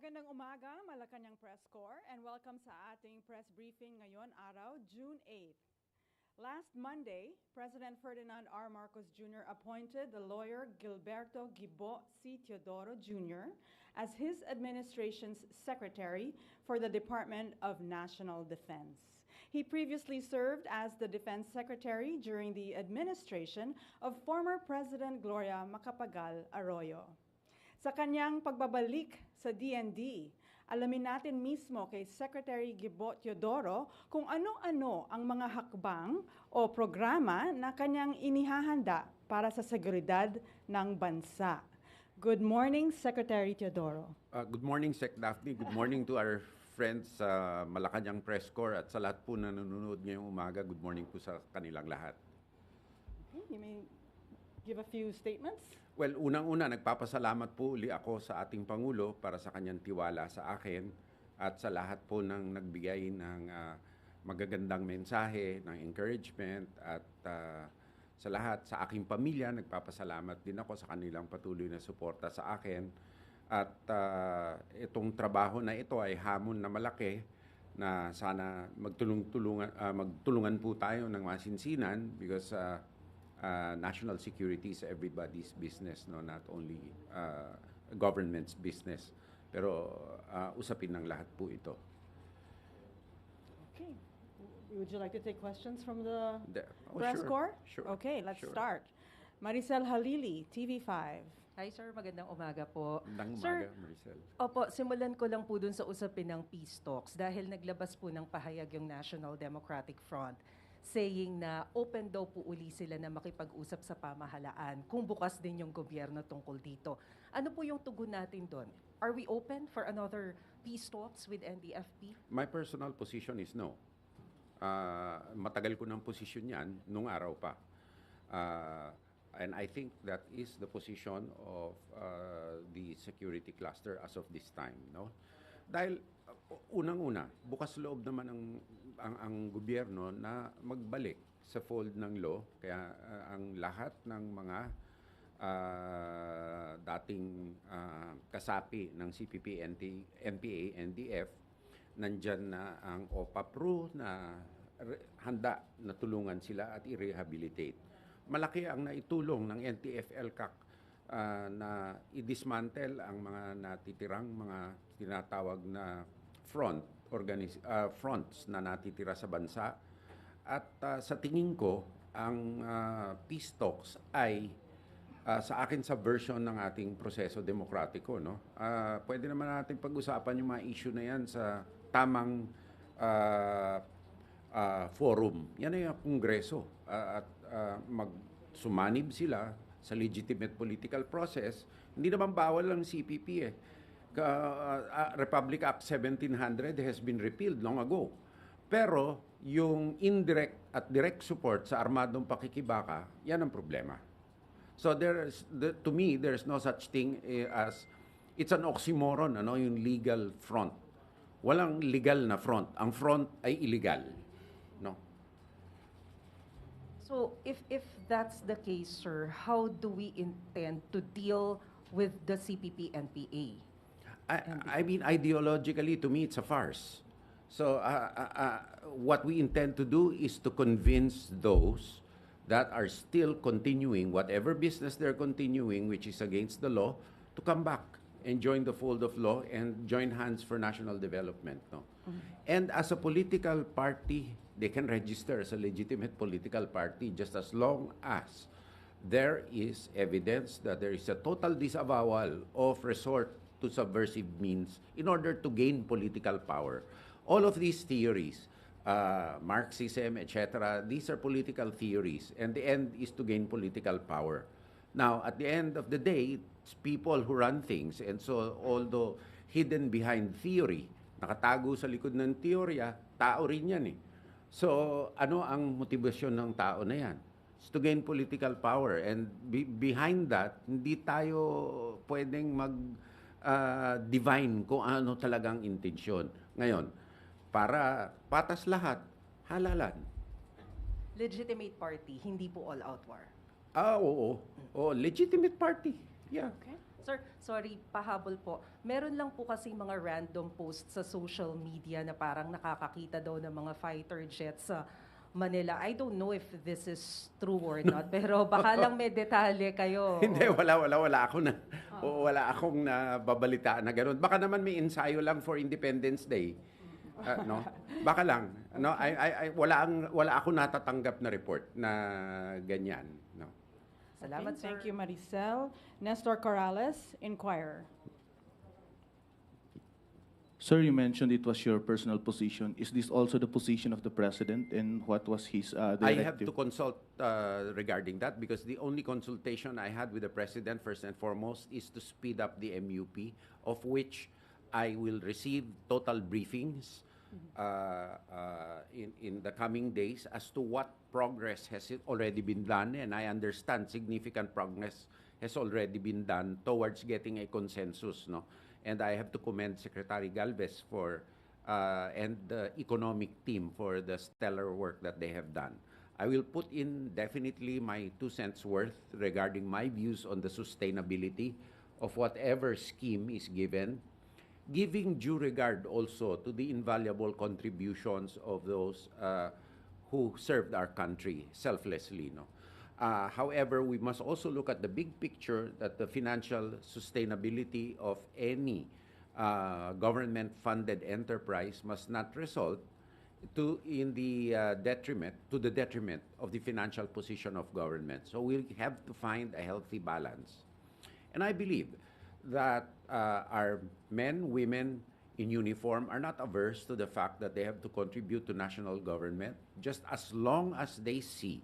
Magandang umaga, Malacanang Press Corps, and welcome sa ating press briefing ngayon araw, June 8th. Last Monday, President Ferdinand R. Marcos Jr. appointed the lawyer Gilberto Gibo C. Teodoro Jr. as his administration's secretary for the Department of National Defense. He previously served as the Defense Secretary during the administration of former President Gloria Macapagal Arroyo. Sa kanyang pagbabalik sa DND, alamin natin mismo kay Secretary Gibo Teodoro kung ano-ano ang mga hakbang o programa na kanyang inihahanda para sa seguridad ng bansa. Good morning, Secretary Teodoro. Good morning, Sec Daphne. Good morning to our friends sa Malacanang Press Corps at sa lahat po na nanonood ngayong umaga. Good morning po sa kanilang lahat. Okay, you may give a few statements. Well, unang-una, nagpapasalamat po uli ako sa ating Pangulo para sa kanyang tiwala sa akin at sa lahat po ng nagbigay ng magagandang mensahe, ng encouragement at sa lahat, sa aking pamilya, nagpapasalamat din ako sa kanilang patuloy na suporta sa akin. At itong trabaho na ito ay hamon na malaki na sana magtulungan po tayo ng masinsinan because national security is everybody's business, no, not only government's business. Pero usapin ng lahat po ito. Okay. Would you like to take questions from the press corps? Sure. Okay, let's start. Maricel Halili, TV5. Hi sir, magandang umaga po. Magandang Sir, umaga, Maricel. Opo, simulan ko lang po dun sa usapin ng peace talks dahil naglabas po ng pahayag yung National Democratic Front saying na open daw po uli sila na makipag-usap sa pamahalaan kung bukas din yung gobyerno tungkol dito. Ano po yung tugon natin doon? Are we open for another peace talks with NDFP? My personal position is no. Matagal ko ng posisyon yan nung araw pa. And I think that is the position of the security cluster as of this time, no? Dahil unang-una, bukas loob naman ang gobyerno na magbalik sa fold ng law, kaya ang lahat ng mga dating kasapi ng CPP, NPA, NDF, nandyan na ang OPA-PRO na handa na tulungan sila at i-rehabilitate. Malaki ang naitulong ng NTF-ELCAC na i-dismantle ang mga natitirang mga tinatawag na fronts na natitira sa bansa. At sa tingin ko, ang peace talks ay sa akin sa version ng ating proseso demokratiko, no? Pwede naman natin pag-usapan yung mga issue na yan sa tamang forum. Yan ay ang Kongreso. At magsumanib sila sa legitimate political process. Hindi naman bawal ang CPP eh. Republic Act 1700 has been repealed long ago. Pero yung indirect at direct support sa armadong pakikibaka, yan ang problema. So to me, there's no such thing as, it's an oxymoron, ano, yung legal front. Walang legal na front. Ang front ay illegal. No? So if that's the case, sir, how do we intend to deal with the CPP-NPA? I mean, ideologically, to me, it's a farce. So what we intend to do is to convince those that are still continuing whatever business they're continuing, which is against the law, to come back and join the fold of law and join hands for national development. No? And as a political party, they can register as a legitimate political party just as long as there is evidence that there is a total disavowal of resort to subversive means in order to gain political power. All of these theories, Marxism, etc., these are political theories, and the end is to gain political power. Now, at the end of the day, it's people who run things, and so although hidden behind theory, nakatago sa likod ng teorya, tao rin yan eh. So, ano ang motibasyon ng tao na yan? It's to gain political power, and behind that, hindi tayo pwedeng divine kung ano talagang intensyon. Ngayon, para patas lahat, halalan. Legitimate party, hindi po all-out war. Oo. Oh, legitimate party. Yeah. Okay. Sir, sorry, pahabol po. Meron lang po kasi mga random posts sa social media na parang nakakakita daw ng mga fighter jets sa Manila. I don't know if this is true or not, pero baka lang may detalye kayo. Hindi, wala akong nababalitaan na gano'n. Baka naman may ensayo lang for Independence Day. No? Baka lang. No? Wala akong natatanggap na report na ganyan. No? Salamat, Okay, sir. thank you, Maricel. Nestor Corrales, Inquirer. Sir, you mentioned it was your personal position. Is this also the position of the president, and what was his directive? I have to consult regarding that because the only consultation I had with the president, first and foremost, is to speed up the MUP, of which I will receive total briefings in the coming days as to what progress has already been done, and I understand significant progress has already been done towards getting a consensus, no? And I have to commend Secretary Galvez for and the economic team for the stellar work that they have done. I will put in definitely my 2 cents worth regarding my views on the sustainability of whatever scheme is given, giving due regard also to the invaluable contributions of those who served our country selflessly. No? However, we must also look at the big picture that the financial sustainability of any government-funded enterprise must not result to the detriment of the financial position of government. So we'll have to find a healthy balance. And I believe that our men, women in uniform are not averse to the fact that they have to contribute to national government, just as long as they see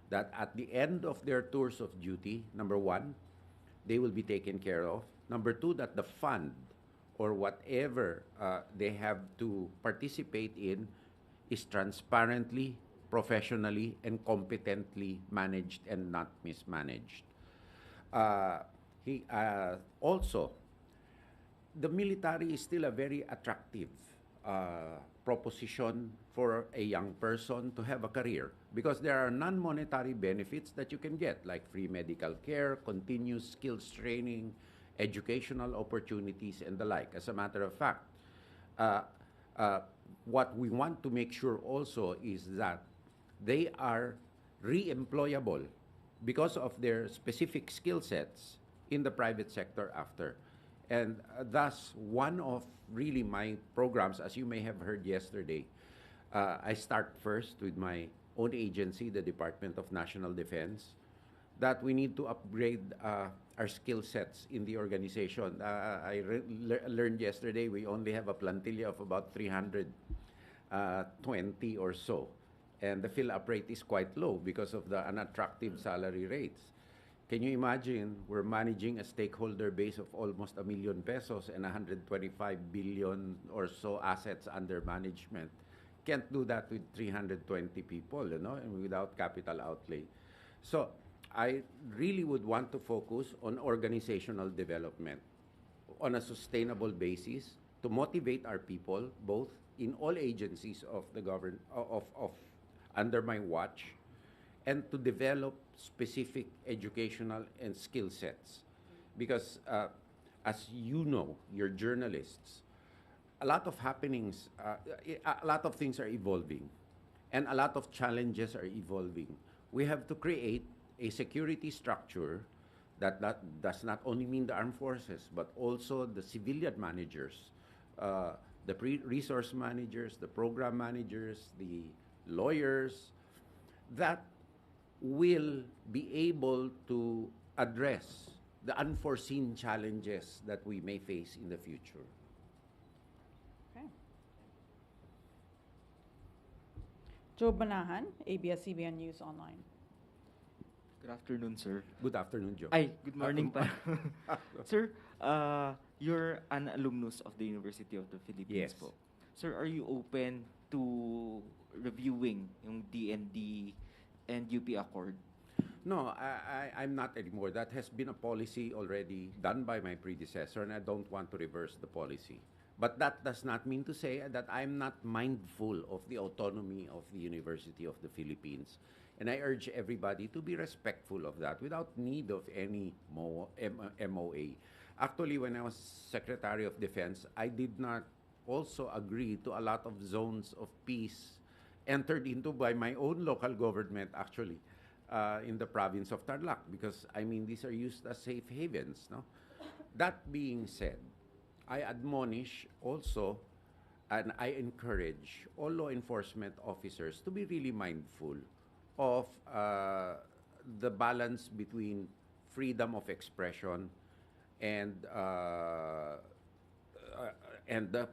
that at the end of their tours of duty, number one, they will be taken care of. Number two, that the fund or whatever they have to participate in is transparently, professionally, and competently managed and not mismanaged. Also, the military is still a very attractive proposition for a young person to have a career because there are non-monetary benefits that you can get, like free medical care, continuous skills training, educational opportunities, and the like. As a matter of fact, what we want to make sure also is that they are re-employable because of their specific skill sets in the private sector after. And thus, one of really my programs, as you may have heard yesterday, I start first with my own agency, the Department of National Defense, that we need to upgrade our skill sets in the organization. I learned yesterday we only have a plantilla of about 320 or so. And the fill-up rate is quite low because of the unattractive salary rates. Can you imagine we're managing a stakeholder base of almost 1 million pesos and 125 billion or so assets under management? Can't do that with 320 people, you know, and without capital outlay. So I really would want to focus on organizational development on a sustainable basis to motivate our people, both in all agencies of the government, under my watch, and to develop specific educational and skill sets. Because as you know, you're journalists, a lot of happenings, a lot of things are evolving, and a lot of challenges are evolving. We have to create a security structure that does not only mean the armed forces, but also the civilian managers, the resource managers, the program managers, the lawyers, that will be able to address the unforeseen challenges that we may face in the future. Okay. Joe Banahan, ABS-CBN News Online. Good afternoon, sir. Good afternoon, Joe. Ay, good morning pa. Sir, you're an alumnus of the University of the Philippines Yes. po. Sir, are you open to reviewing yung DND and UP Accord? No, I'm not anymore. That has been a policy already done by my predecessor, and I don't want to reverse the policy. But that does not mean to say that I'm not mindful of the autonomy of the University of the Philippines. And I urge everybody to be respectful of that without need of any MOA. Actually, when I was Secretary of Defense, I did not also agree to a lot of zones of peace entered into by my own local government, actually, in the province of Tarlac, because, I mean, these are used as safe havens, no? That being said, I admonish also and I encourage all law enforcement officers to be really mindful of the balance between freedom of expression and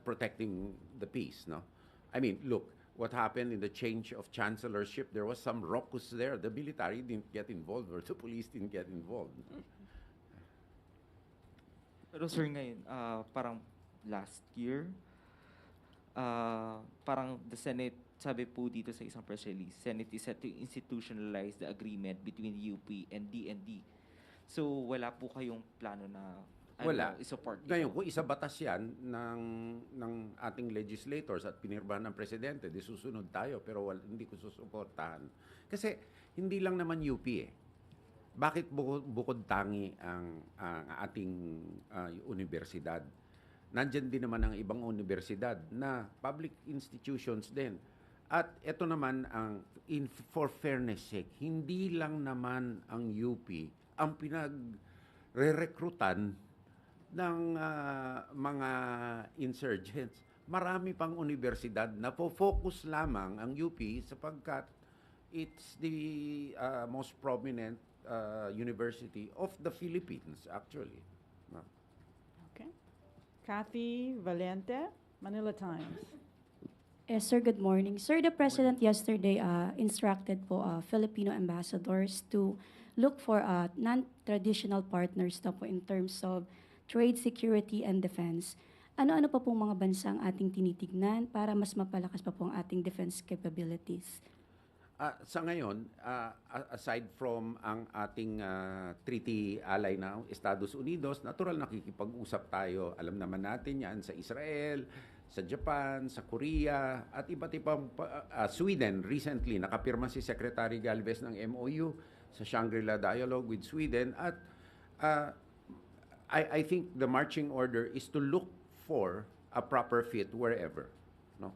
protecting the peace. No, I mean, look what happened in the change of chancellorship. There was some raucous there. The military didn't get involved, or the police didn't get involved. Pero sir, ngayon, parang last year, parang the Senate, sabi po dito sa isang press release, Senate is set to institutionalize the agreement between UP and DND. So, wala po kayong plano na Wala. i-support ito? Ngayon, kung isa batas yan ng ating legislators at pinirmahan ng presidente, di susunod tayo, pero hindi ko susuportahan. Kasi hindi lang naman UP eh. Bakit bukod tangi ang ating universidad? Nandyan din naman ang ibang universidad na public institutions din. At ito naman, for fairness sake, hindi lang naman ang UP ang pinag-re-recruitan ng mga insurgents. Marami pang universidad na focus lamang ang UP sapagkat it's the most prominent university of the Philippines, actually. No? Okay. Kathy Valente, Manila Times. Yes, sir. Good morning. Sir, the President yesterday instructed po Filipino ambassadors to look for non-traditional partners na po in terms of trade, security, and defense. Ano-ano pa pong mga bansa ang ating tinitignan para mas mapalakas pa po ang ating defense capabilities? Sa ngayon, aside from ang ating treaty ally na Estados Unidos, natural nakikipag-usap tayo. Alam naman natin yan sa Israel, sa Japan, sa Korea, at iba't ibang Sweden. Recently, nakapirma si Secretary Galvez ng MOU sa Shangri-La Dialogue with Sweden. At I think the marching order is to look for a proper fit wherever. No?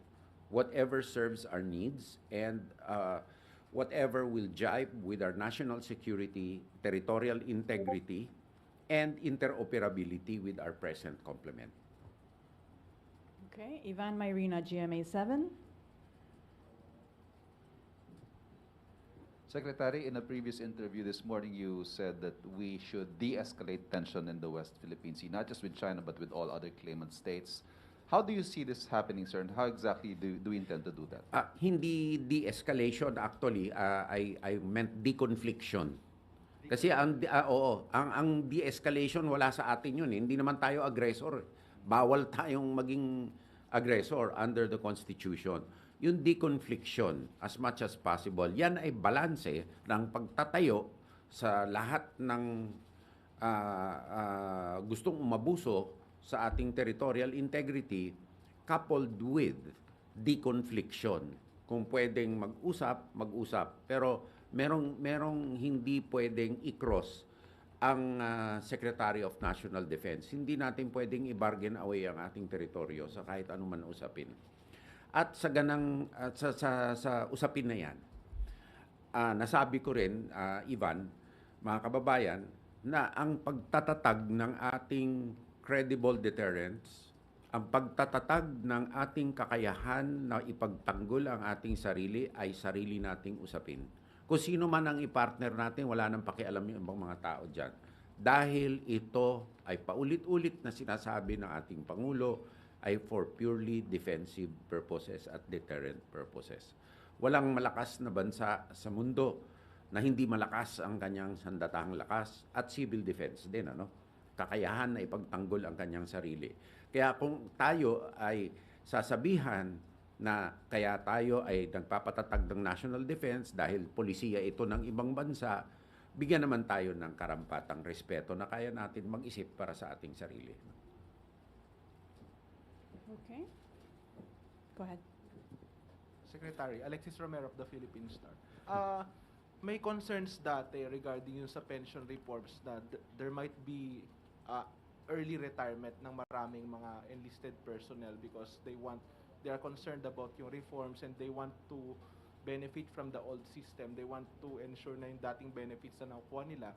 Whatever serves our needs and whatever will jive with our national security, territorial integrity, and interoperability with our present complement. Okay, Ivan Mayrina, GMA 7. Secretary, in a previous interview this morning, you said that we should de-escalate tension in the West Philippine Sea, not just with China, but with all other claimant states. How do you see this happening, sir, and how exactly do we intend to do that? Hindi de-escalation, actually. I meant deconfliction. Kasi ang de-escalation, wala sa atin yun. Hindi naman tayo aggressor. Bawal tayong maging aggressor under the Constitution. Yung deconfliction, as much as possible, yan ay balanse ng pagtatayo sa lahat ng gustong umabuso sa ating territorial integrity coupled with deconfliction. Kung pwedeng mag-usap. Pero merong hindi pwedeng i-cross ang Secretary of National Defense. Hindi natin pwedeng i-bargain away ang ating teritoryo sa kahit anuman usapin. At sa usapin na yan, nasabi ko rin, Ivan, mga kababayan, na ang pagtatatag ng ating credible deterrence, ang pagtatatag ng ating kakayahan na ipagtanggol ang ating sarili ay sarili nating usapin. Kung sino man ang i-partner natin, wala nang pakialam yung ibang mga tao dyan. Dahil ito ay paulit-ulit na sinasabi ng ating Pangulo ay for purely defensive purposes at deterrent purposes. Walang malakas na bansa sa mundo na hindi malakas ang kanyang sandatahang lakas at civil defense din, kakayahan na ipagtanggol ang kanyang sarili. Kaya kung tayo ay sasabihan na kaya tayo ay nagpapatatag ng national defense dahil polisiya ito ng ibang bansa, bigyan naman tayo ng karampatang respeto na kaya natin mag-isip para sa ating sarili. Go ahead. Secretary, Alexis Romero of the Philippine Star. May concerns dati regarding yung sa pension reforms na there might be early retirement ng maraming mga enlisted personnel because they are concerned about yung reforms and they want to benefit from the old system. They want to ensure na yung dating benefits na nakukuha nila,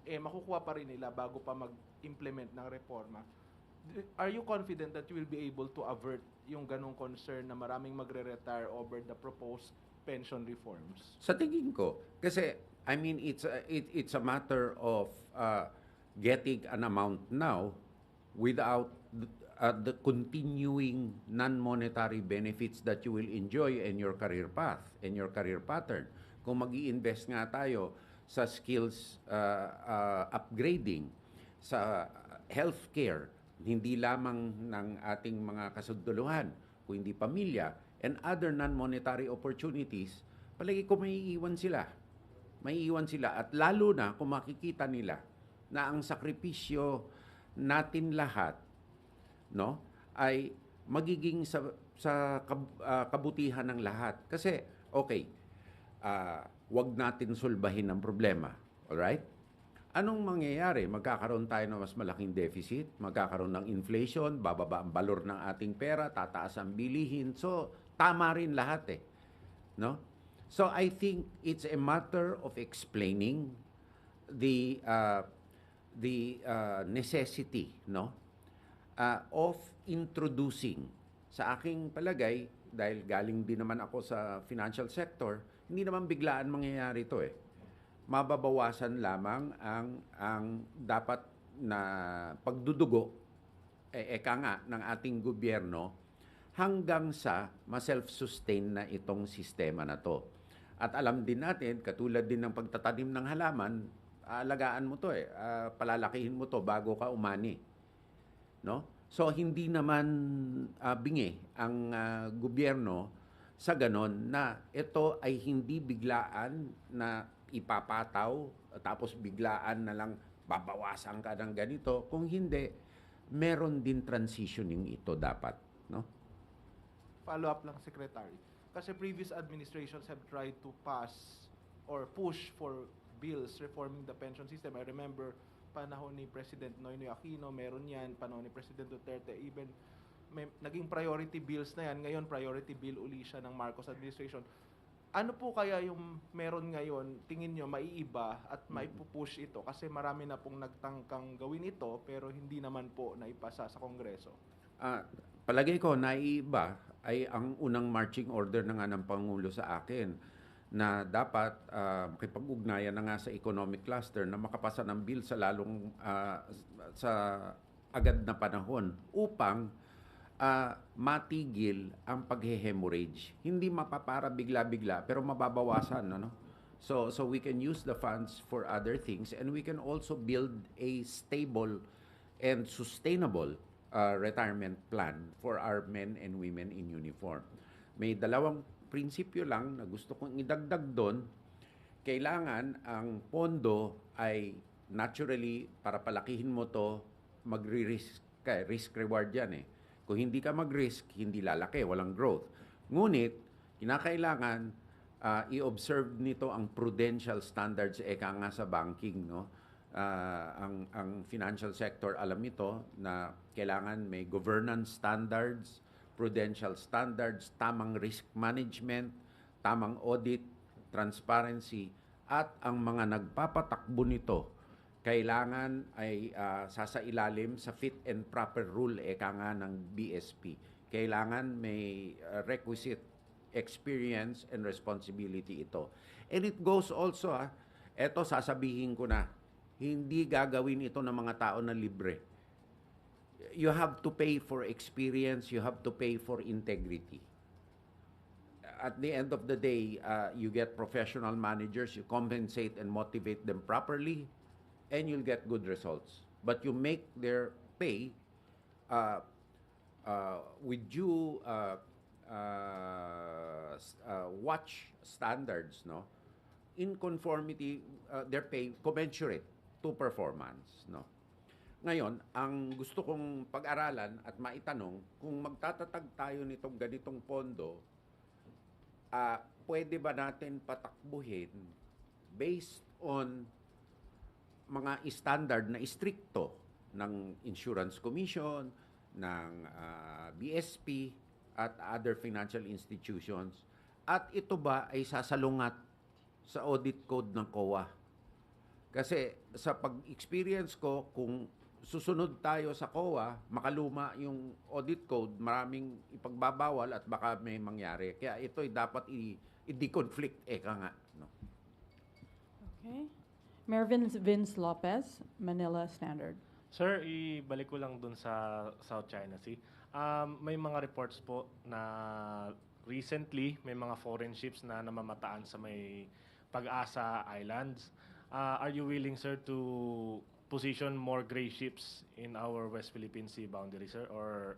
makukuha pa rin nila bago pa mag-implement ng reforma. Are you confident that you will be able to avert yung ganong concern na maraming magre-retire over the proposed pension reforms? Sa tingin ko, kasi I mean it's a matter of getting an amount now without the continuing non-monetary benefits that you will enjoy in your career path, in your career pattern. Kung mag-i-invest nga tayo sa skills upgrading, sa healthcare, hindi lamang ng ating mga kasunduluhan, kundi pamilya, and other non-monetary opportunities, palagi ko may iwan sila. May iwan sila. At lalo na kung makikita nila na ang sakripisyo natin lahat, no, ay magiging sa kabutihan ng lahat. Kasi, okay, wag natin sulbahin ang problema. Alright? Anong mangyayari? Magkakaroon tayo ng mas malaking deficit, magkakaroon ng inflation, bababa ang balor ng ating pera, tataas ang bilihin. So, tama rin lahat eh. No? So, I think it's a matter of explaining the necessity, no, of introducing. Sa aking palagay, dahil galing din naman ako sa financial sector, hindi naman biglaan mangyayari ito eh. Mababawasan lamang ang dapat na pagdudugo eka nga ng ating gobyerno hanggang sa ma-self-sustain na itong sistema na to. At alam din natin, katulad din ng pagtatanim ng halaman, alagaan mo to eh, palalakihin mo to bago ka umani. No? So hindi naman bingi ang gobyerno sa ganon na ito ay hindi biglaan na ipapataw tapos biglaan na lang babawasan ka ng ganito. Kung hindi, meron din transitioning ito dapat, no? Follow up lang, Secretary. Kasi previous administrations have tried to pass or push for bills reforming the pension system. I remember panahon ni President Noynoy Aquino, meron yan. Panahon ni President Duterte, even naging priority bills na yan. Ngayon, priority bill uli siya ng Marcos administration. Ano po kaya yung meron ngayon, tingin nyo, maiiba at maipupush ito? Kasi marami na pong nagtangkang gawin ito, pero hindi naman po naipasa sa Kongreso. Palagay ko, naiiba ay ang unang marching order na nga ng Pangulo sa akin na dapat makipag-ugnayan na nga sa economic cluster na makapasa ng bill sa lalong sa agad na panahon upang matigil ang paghe-hemorrhage. Hindi mapapara bigla-bigla pero mababawasan, ano? So we can use the funds for other things and we can also build a stable and sustainable retirement plan for our men and women in uniform. May dalawang prinsipyo lang na gusto kong idagdag doon. Kailangan ang pondo ay naturally, para palakihin mo to, magri-risk ka. Risk-reward yan eh. Kung hindi ka mag-risk, hindi lalaki, walang growth. Ngunit, kinakailangan i-observe nito ang prudential standards eka nga sa banking, no? Ang financial sector alam ito na kailangan may governance standards, prudential standards, tamang risk management, tamang audit, transparency, at ang mga nagpapatakbo nito kailangan ay sasailalim sa fit and proper rule eka nga ng BSP. Kailangan may requisite experience and responsibility ito. And it goes also, eto sasabihin ko na, hindi gagawin ito ng mga tao na libre. You have to pay for experience, you have to pay for integrity. At the end of the day, you get professional managers, you compensate and motivate them properly, and you'll get good results. But you make their pay with due watch standards, no? In conformity, their pay commensurate to performance, no? Ngayon, ang gusto kong pag-aralan at maitanong, kung magtatatag tayo nitong ganitong pondo, pwede ba natin patakbuhin based on mga standard na istrikto ng Insurance Commission, ng BSP, at other financial institutions, at ito ba ay sasalungat sa audit code ng COA? Kasi sa pag-experience ko, kung susunod tayo sa COA, makaluma yung audit code, maraming ipagbabawal at baka may mangyari. Kaya ito ay dapat i-deconflict, nga. No? Okay. Mayor Vince Lopez, Manila Standard. Sir, ibalik ko lang dun sa South China Sea. May mga reports po na recently may mga foreign ships na namamataan sa may Pag-asa Islands. Are you willing, sir, to position more gray ships in our West Philippine Sea boundary, sir? Or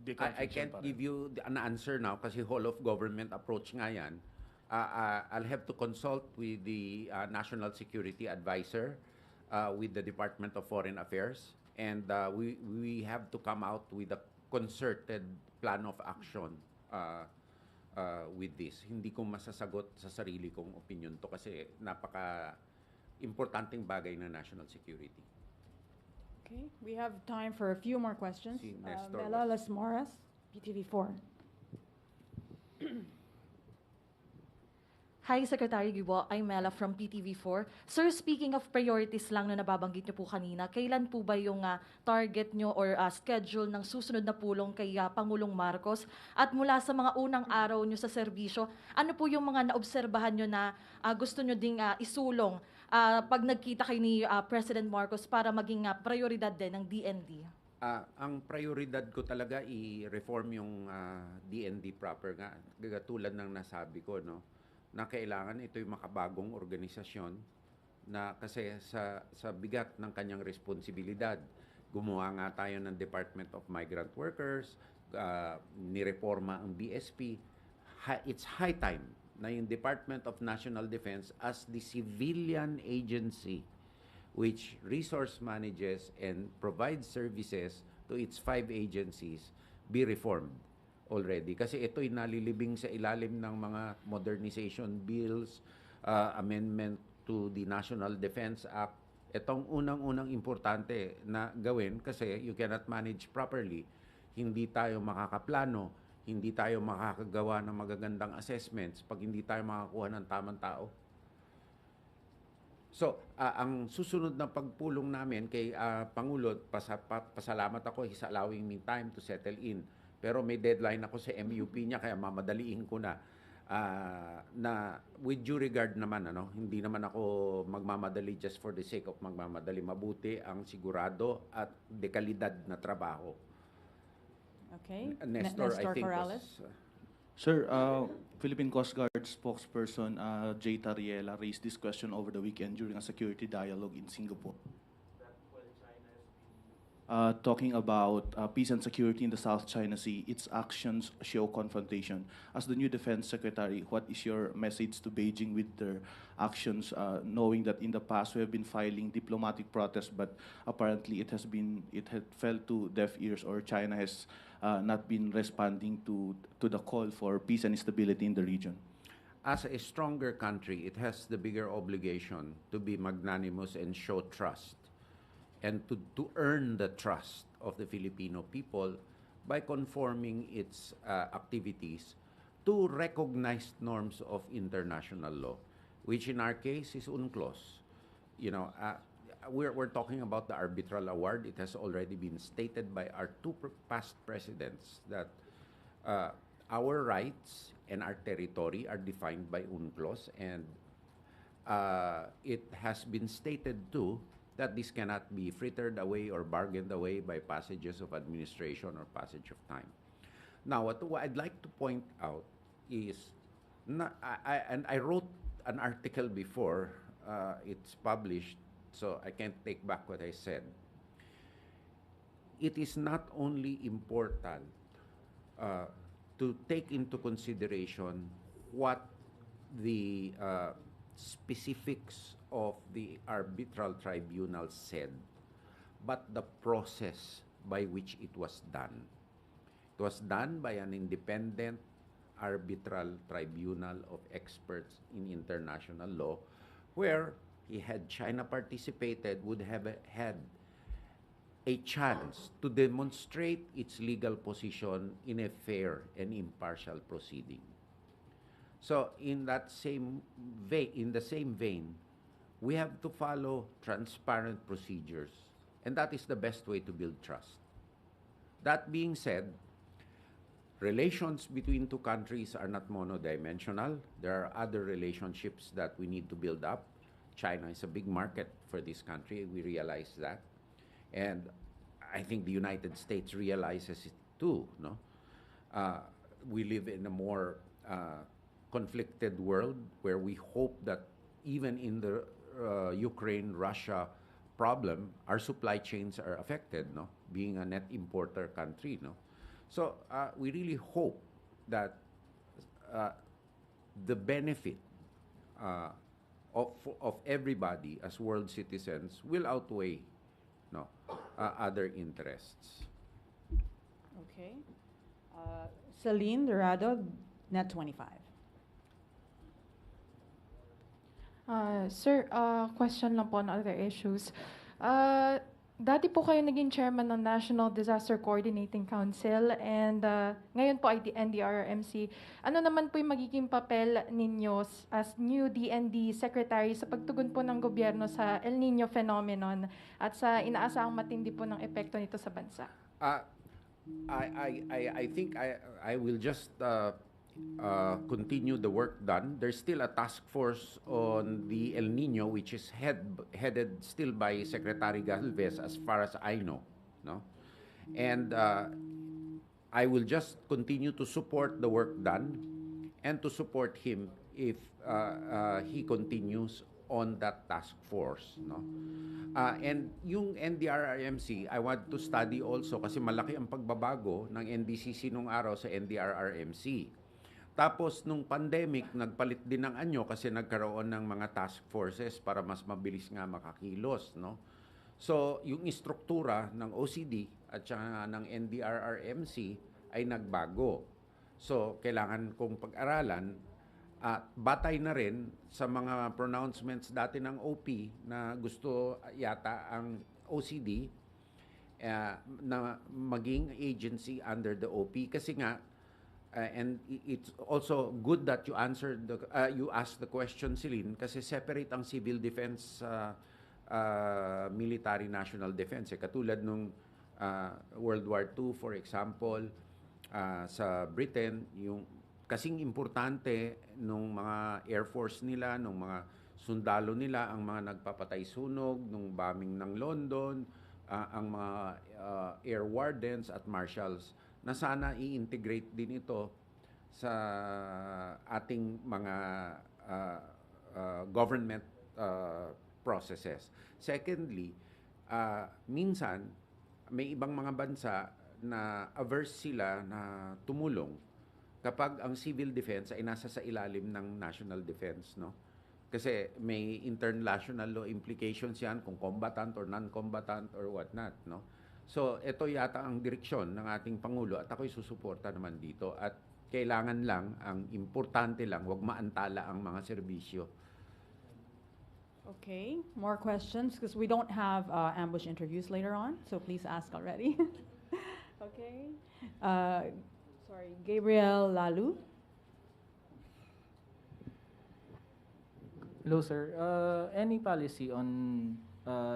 I can't give you an answer now kasi whole of government approach nga yan. I'll have to consult with the National Security Advisor, with the Department of Foreign Affairs, and we have to come out with a concerted plan of action with this. Hindi ko masasagot sa sarili kong opinion to kasi napaka-importanting bagay na national security. Okay, we have time for a few more questions. Si Nestor Bella was- Las Moras, PTV4. Hi, Secretary Gibo. I'm Mela from PTV4. Sir, speaking of priorities lang na nababanggit niyo po kanina, kailan po ba yung target niyo or schedule ng susunod na pulong kay Pangulong Marcos? At mula sa mga unang araw niyo sa serbisyo, ano po yung mga naobserbahan niyo na gusto niyo ding isulong pag nagkita kayo ni President Marcos para maging prioridad din ng DND? Ang prioridad ko talaga i-reform yung DND proper nga. Tulad ng nasabi ko, no? Na kailangan ito'y makabagong organisasyon na kasi sa bigat ng kanyang responsibilidad. Gumawa nga tayo ng Department of Migrant Workers, nireforma ang BSP. It's high time na yung Department of National Defense as the civilian agency which resource manages and provides services to its 5 agencies be reformed already. Kasi ito'y nalilibing sa ilalim ng mga modernization bills, amendment to the National Defense Act. Itong unang-unang importante na gawin kasi you cannot manage properly. Hindi tayo makakaplano, hindi tayo makakagawa ng magagandang assessments pag hindi tayo makakuha ng tamang tao. So, ang susunod na pagpulong namin kay Pangulo, pasalamat ako, he's allowing me time to settle in. Pero may deadline ako sa MUP niya, kaya mamadaliin ko na. Na with due regard naman, hindi naman ako magmamadali just for the sake of magmamadali. Mabuti ang sigurado at dekalidad na trabaho. Okay. Nestor, I think Corrales. was... Sir, Philippine Coast Guard spokesperson Jay Tariela raised this question over the weekend during a security dialogue in Singapore. Talking about peace and security in the South China Sea, its actions show confrontation. As the new Defense Secretary, what is your message to Beijing with their actions, knowing that in the past we have been filing diplomatic protests, but apparently it had fell to deaf ears, or China has not been responding to the call for peace and stability in the region? As a stronger country, it has the bigger obligation to be magnanimous and show trust, and to earn the trust of the Filipino people by conforming its activities to recognized norms of international law, which in our case is UNCLOS. We're talking about the arbitral award. It has already been stated by our 2 past presidents that our rights and our territory are defined by UNCLOS, and it has been stated too that this cannot be frittered away or bargained away by passages of administration or passage of time. Now, what I'd like to point out is, I wrote an article before it's published, so I can't take back what I said. It is not only important to take into consideration what the specifics of the arbitral tribunal said, but the process by which it was done. It was done by an independent arbitral tribunal of experts in international law, where had China participated, would have had a chance to demonstrate its legal position in a fair and impartial proceeding. So in the same vein, we have to follow transparent procedures, and that is the best way to build trust. That being said, relations between two countries are not monodimensional. There are other relationships that we need to build up. China is a big market for this country. We realize that. And I think the United States realizes it too. No? We live in a more conflicted world where we hope that even in the Ukraine-Russia problem, our supply chains are affected, no? Being a net importer country. No? So we really hope that the benefit of everybody as world citizens will outweigh other interests. Okay. Celine Dorado, Net 25. Sir, question lang po on other issues. Dati po kayo naging chairman ng National Disaster Coordinating Council and ngayon po ay NDRRMC. Ano naman po yung magiging papel ninyo as new DND Secretary sa pagtugon po ng gobyerno sa El Niño phenomenon at sa inaasahang matindi po ng epekto nito sa bansa? I think I will just continue the work done. There's still a task force on the El Nino, which is headed still by Secretary Galvez, as far as I know. No? And I will just continue to support the work done and to support him if he continues on that task force. No? And yung NDRRMC, I want to study also kasi malaki ang pagbabago ng NDCC nung araw sa NDRRMC. Tapos, nung pandemic, nagpalit din ng anyo kasi nagkaroon ng mga task forces para mas mabilis nga makakilos. No? So, yung istruktura ng OCD at saka ng NDRRMC ay nagbago. So, kailangan kong pag-aralan at batay na rin sa mga pronouncements dati ng OP na gusto yata ang OCD na maging agency under the OP kasi nga and it's also good that you answered you asked the question, Celine, kasi separate ang civil defense military national defense. Katulad nung World War II, for example, sa Britain, yung kasing importante nung mga Air Force nila, nung mga sundalo nila, ang mga nagpapatay sunog, nung bombing ng London, ang mga air wardens at marshals, na sana i-integrate din ito sa ating mga government processes. Secondly, minsan may ibang mga bansa na averse sila na tumulong kapag ang civil defense ay nasa sa ilalim ng national defense, no? Kasi may international law implications yan kung combatant or non-combatant or whatnot, no? So, ito yata ang direksyon ng ating Pangulo at ako'y susuporta naman dito. At kailangan lang, ang importante lang, huwag maantala ang mga serbisyo. Okay, more questions because we don't have ambush interviews later on, so please ask already. Okay. Sorry, Gabriel Lalu. Hello, sir. Any policy on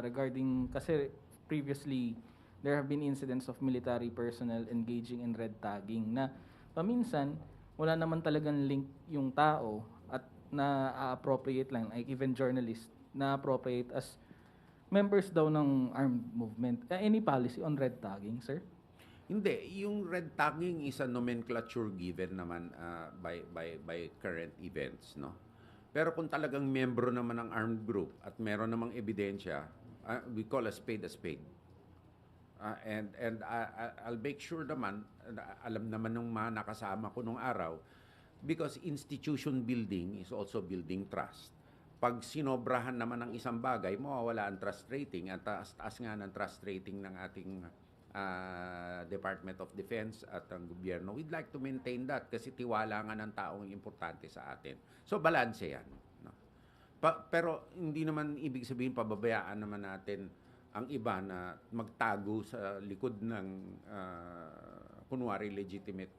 regarding, kasi previously, there have been incidents of military personnel engaging in red tagging na paminsan wala naman talagang link yung tao at na-appropriate lang, like even journalists, na-appropriate as members daw ng armed movement. Any policy on red tagging, sir? Hindi, yung red tagging is a nomenclature given naman by current events, no? Pero kung talagang membro naman ng armed group at meron namang ebidensya, we call a spade a spade. And I'll make sure naman, alam naman ng mga nakasama ko nung araw, because institution building is also building trust. pag sinobrahan naman ng isang bagay, mawawala ang trust rating. At taas nga ng trust rating ng ating Department of Defense at ang gobyerno. We'd like to maintain that kasi tiwala nga ng taong importante sa atin. So, balanse yan. No? Pero hindi naman ibig sabihin pababayaan naman natin ang iba na magtago sa likod ng kunwari legitimate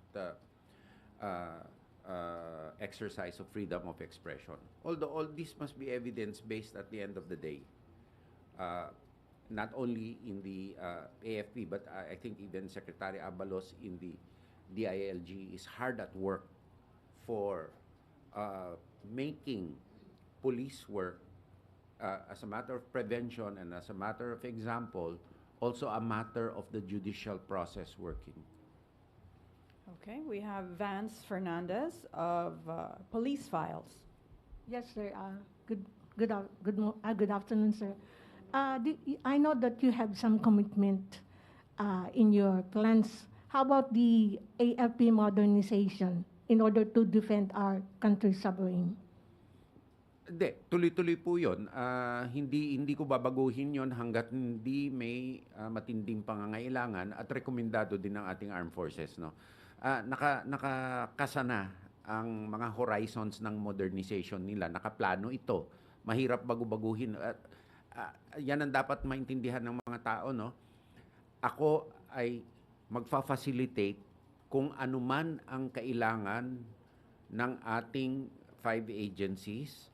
exercise of freedom of expression. Although all this must be evidence-based at the end of the day. Not only in the AFP, but I think even Secretary Abalos in the DILG is hard at work for making police work as a matter of prevention and as a matter of example, also a matter of the judicial process working. Okay, we have Vance Fernandez of Police Files. Yes, sir. Good afternoon, sir. I know that you have some commitment in your plans. How about the AFP modernization in order to defend our country's sovereign? Hindi, tuloy-tuloy po yun. Hindi ko babaguhin yon hanggat hindi may matinding pangangailangan at rekomendado din ng ating armed forces. No? Nakakasana ang mga horizons ng modernization nila. Nakaplano ito. Mahirap bago-baguhin. Yan ang dapat maintindihan ng mga tao. No? Ako ay magfa-facilitate kung anuman ang kailangan ng ating 5 agencies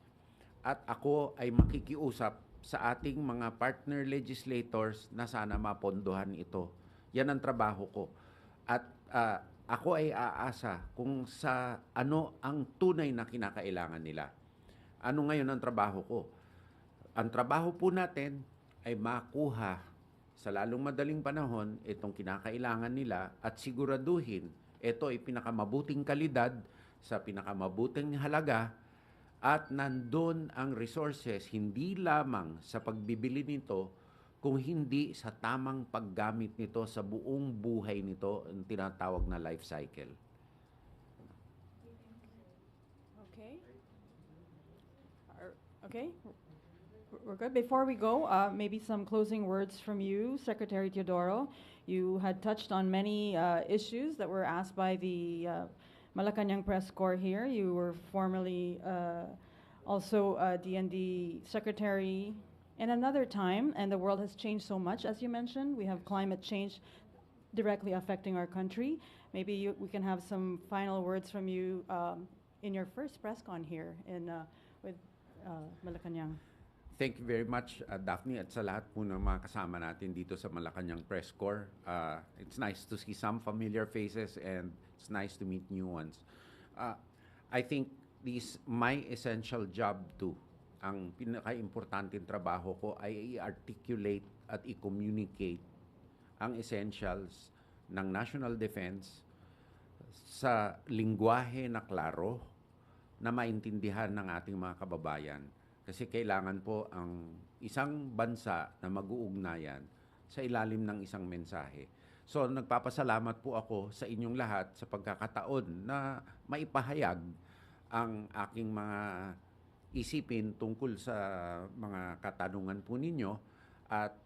at ako ay makikiusap sa ating mga partner legislators na sana mapondohan ito. Yan ang trabaho ko. At ako ay aasa kung sa ano ang tunay na kinakailangan nila. Ano ngayon ang trabaho ko? Ang trabaho po natin ay makuha sa lalong madaling panahon itong kinakailangan nila at siguraduhin ito ay pinakamabuting kalidad sa pinakamabuting halaga at nandun ang resources hindi lamang sa pagbibili nito kung hindi sa tamang paggamit nito sa buong buhay nito ang tinatawag na life cycle. Okay. Okay. We're good. Before we go, maybe some closing words from you, Secretary Teodoro. You had touched on many issues that were asked by the Malacanang Press Corps here. You were formerly also DND Secretary in another time, and the world has changed so much, as you mentioned. We have climate change directly affecting our country. Maybe we can have some final words from you in your first press con here with Malacanang. Thank you very much, Daphne, at sa lahat po ng mga kasama natin dito sa Malacanang Press Corps. It's nice to see some familiar faces and it's nice to meet new ones. I think this my essential job too. Ang pinaka-importanteng trabaho ko ay i-articulate at i-communicate ang essentials ng national defense sa lingwahe na klaro na maintindihan ng ating mga kababayan. Kasi kailangan po ang isang bansa na mag-uugnayan sa ilalim ng isang mensahe. So nagpapasalamat po ako sa inyong lahat sa pagkakataon na maipahayag ang aking mga isipin tungkol sa mga katanungan po ninyo at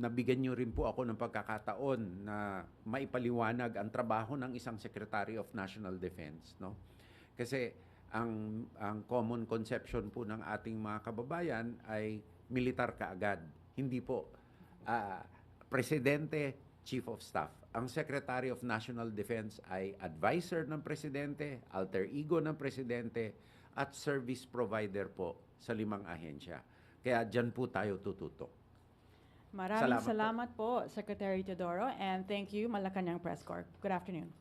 nabigyan nyo rin po ako ng pagkakataon na maipaliwanag ang trabaho ng isang Secretary of National Defense. No? Kasi ang common conception po ng ating mga kababayan ay militar kaagad. Hindi po. Presidente, Chief of Staff. Ang Secretary of National Defense ay advisor ng Presidente, alter ego ng Presidente, at service provider po sa 5 ahensya. Kaya dyan po tayo tututok. Maraming salamat po, Secretary Teodoro, and thank you, Malacanang Press Corps. Good afternoon.